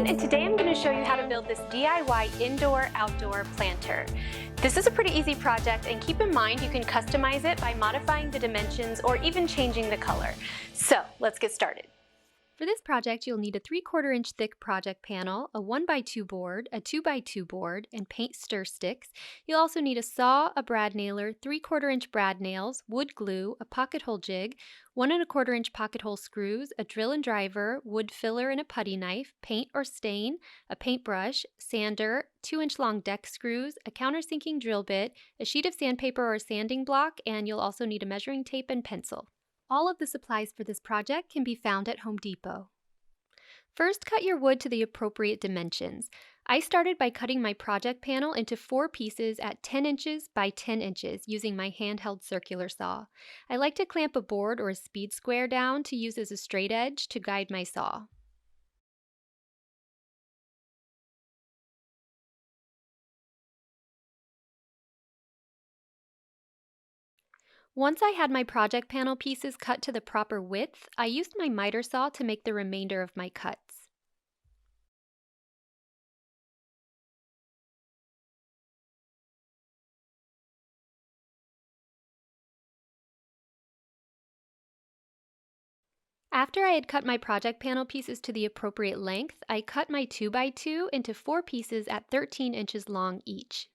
Erin, and today I'm going to show you how to build this DIY indoor-outdoor planter. This is a pretty easy project, and keep in mind you can customize it by modifying the dimensions or even changing the color. So let's get started. For this project, you'll need a 3/4 inch thick project panel, a 1x2 board, a 2x2 board, and paint stir sticks. You'll also need a saw, a brad nailer, 3/4 inch brad nails, wood glue, a pocket hole jig, 1 1/4 inch pocket hole screws, a drill and driver, wood filler and a putty knife, paint or stain, a paintbrush, sander, 2-inch long deck screws, a countersinking drill bit, a sheet of sandpaper or a sanding block, and you'll also need a measuring tape and pencil. All of the supplies for this project can be found at Home Depot. First, cut your wood to the appropriate dimensions. I started by cutting my project panel into 4 pieces at 10 inches by 10 inches using my handheld circular saw. I like to clamp a board or a speed square down to use as a straight edge to guide my saw. Once I had my project panel pieces cut to the proper width, I used my miter saw to make the remainder of my cuts. After I had cut my project panel pieces to the appropriate length, I cut my 2x2 into 4 pieces at 13 inches long each.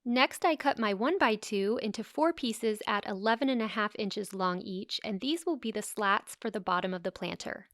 Next, I cut my 1x2 into 4 pieces at 11.5 inches long each, and these will be the slats for the bottom of the planter.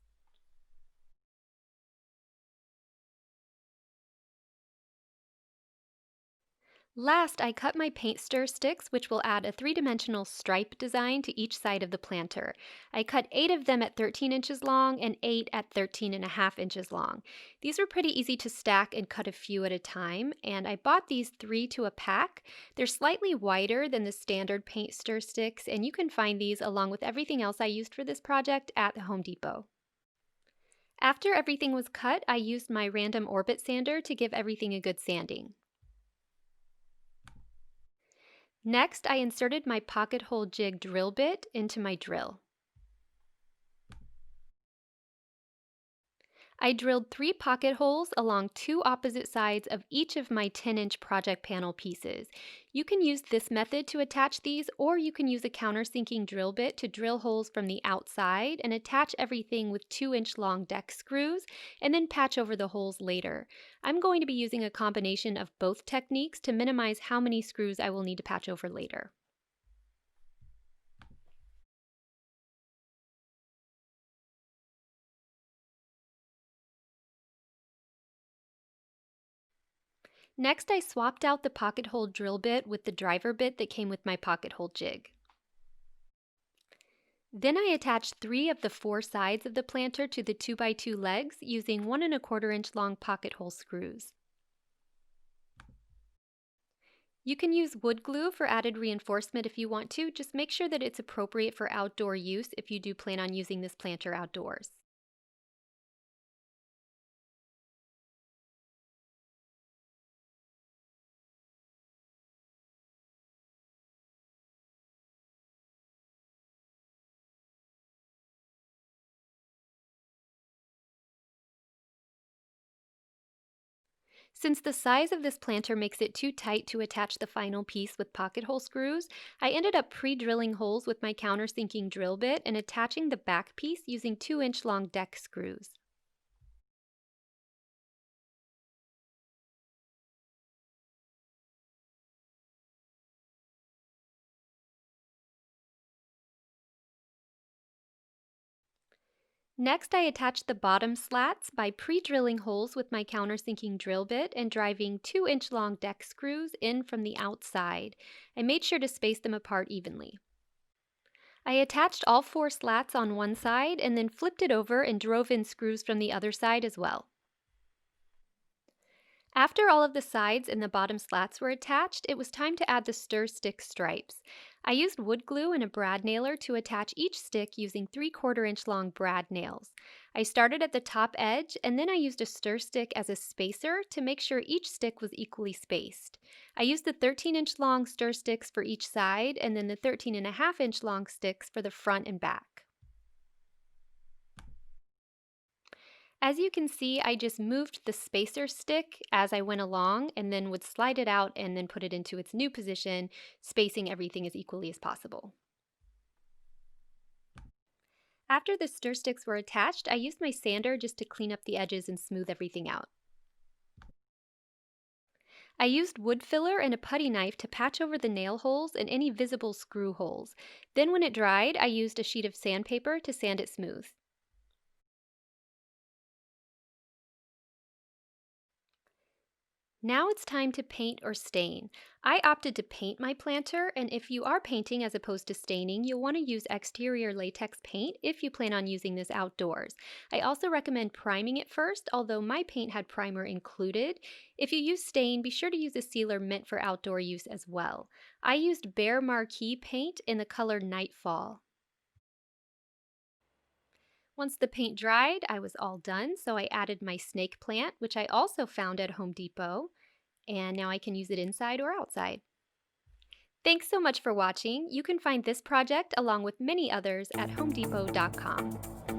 Last, I cut my paint stir sticks, which will add a 3-dimensional stripe design to each side of the planter. I cut 8 of them at 13 inches long and 8 at 13.5 inches long. These were pretty easy to stack and cut a few at a time, and I bought these 3 to a pack. They're slightly wider than the standard paint stir sticks, and you can find these along with everything else I used for this project at the Home Depot. After everything was cut, I used my random orbit sander to give everything a good sanding. Next, I inserted my pocket hole jig drill bit into my drill. I drilled 3 pocket holes along 2 opposite sides of each of my 10-inch project panel pieces. You can use this method to attach these, or you can use a countersinking drill bit to drill holes from the outside and attach everything with 2-inch long deck screws and then patch over the holes later. I'm going to be using a combination of both techniques to minimize how many screws I will need to patch over later. Next, I swapped out the pocket hole drill bit with the driver bit that came with my pocket hole jig. Then I attached 3 of the 4 sides of the planter to the 2x2 legs using 1 1/4 inch long pocket hole screws. You can use wood glue for added reinforcement if you want to, just make sure that it's appropriate for outdoor use if you do plan on using this planter outdoors. Since the size of this planter makes it too tight to attach the final piece with pocket hole screws, I ended up pre-drilling holes with my countersinking drill bit and attaching the back piece using 2-inch long deck screws. Next, I attached the bottom slats by pre-drilling holes with my countersinking drill bit and driving 2-inch long deck screws in from the outside. I made sure to space them apart evenly. I attached all 4 slats on one side and then flipped it over and drove in screws from the other side as well. After all of the sides and the bottom slats were attached, it was time to add the stir stick stripes. I used wood glue and a brad nailer to attach each stick using 3/4 inch long brad nails. I started at the top edge and then I used a stir stick as a spacer to make sure each stick was equally spaced. I used the 13-inch long stir sticks for each side and then the 13.5 inch long sticks for the front and back. As you can see, I just moved the spacer stick as I went along and then would slide it out and then put it into its new position, spacing everything as equally as possible. After the stir sticks were attached, I used my sander just to clean up the edges and smooth everything out. I used wood filler and a putty knife to patch over the nail holes and any visible screw holes. Then when it dried, I used a sheet of sandpaper to sand it smooth. Now it's time to paint or stain. I opted to paint my planter, and if you are painting as opposed to staining, you'll want to use exterior latex paint if you plan on using this outdoors. I also recommend priming it first, although my paint had primer included. If you use stain, be sure to use a sealer meant for outdoor use as well. I used Bear Marquee paint in the color Nightfall. Once the paint dried, I was all done, so I added my snake plant, which I also found at Home Depot, and now I can use it inside or outside. Thanks so much for watching. You can find this project along with many others at homedepot.com.